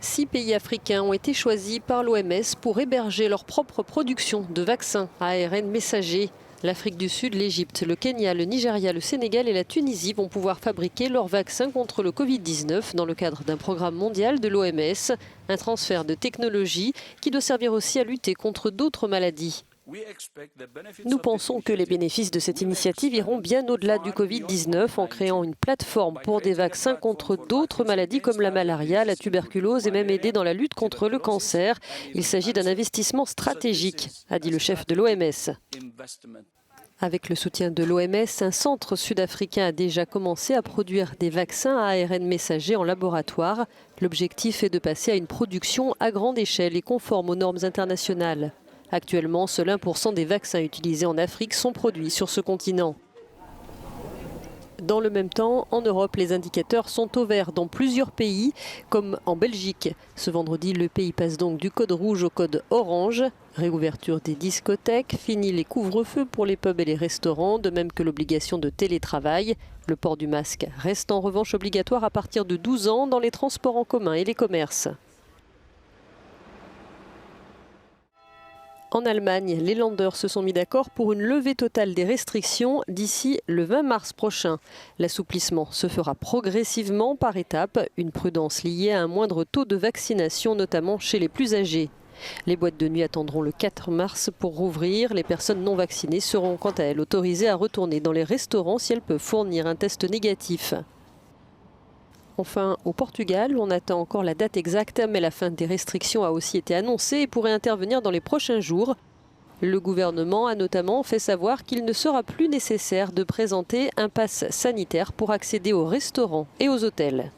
6 pays africains ont été choisis par l'OMS pour héberger leur propre production de vaccins à ARN messager. L'Afrique du Sud, l'Égypte, le Kenya, le Nigeria, le Sénégal et la Tunisie vont pouvoir fabriquer leurs vaccins contre le Covid-19 dans le cadre d'un programme mondial de l'OMS, un transfert de technologie qui doit servir aussi à lutter contre d'autres maladies. Nous pensons que les bénéfices de cette initiative iront bien au-delà du Covid-19 en créant une plateforme pour des vaccins contre d'autres maladies comme la malaria, la tuberculose et même aider dans la lutte contre le cancer. Il s'agit d'un investissement stratégique, a dit le chef de l'OMS. Avec le soutien de l'OMS, un centre sud-africain a déjà commencé à produire des vaccins à ARN messager en laboratoire. L'objectif est de passer à une production à grande échelle et conforme aux normes internationales. Actuellement, seul 1% des vaccins utilisés en Afrique sont produits sur ce continent. Dans le même temps, en Europe, les indicateurs sont au vert dans plusieurs pays, comme en Belgique. Ce vendredi, le pays passe donc du code rouge au code orange. Réouverture des discothèques, fini les couvre-feux pour les pubs et les restaurants, de même que l'obligation de télétravail. Le port du masque reste en revanche obligatoire à partir de 12 ans dans les transports en commun et les commerces. En Allemagne, les Länder se sont mis d'accord pour une levée totale des restrictions d'ici le 20 mars prochain. L'assouplissement se fera progressivement par étapes, une prudence liée à un moindre taux de vaccination, notamment chez les plus âgés. Les boîtes de nuit attendront le 4 mars pour rouvrir. Les personnes non vaccinées seront quant à elles autorisées à retourner dans les restaurants si elles peuvent fournir un test négatif. Enfin, au Portugal, on attend encore la date exacte, mais la fin des restrictions a aussi été annoncée et pourrait intervenir dans les prochains jours. Le gouvernement a notamment fait savoir qu'il ne sera plus nécessaire de présenter un pass sanitaire pour accéder aux restaurants et aux hôtels.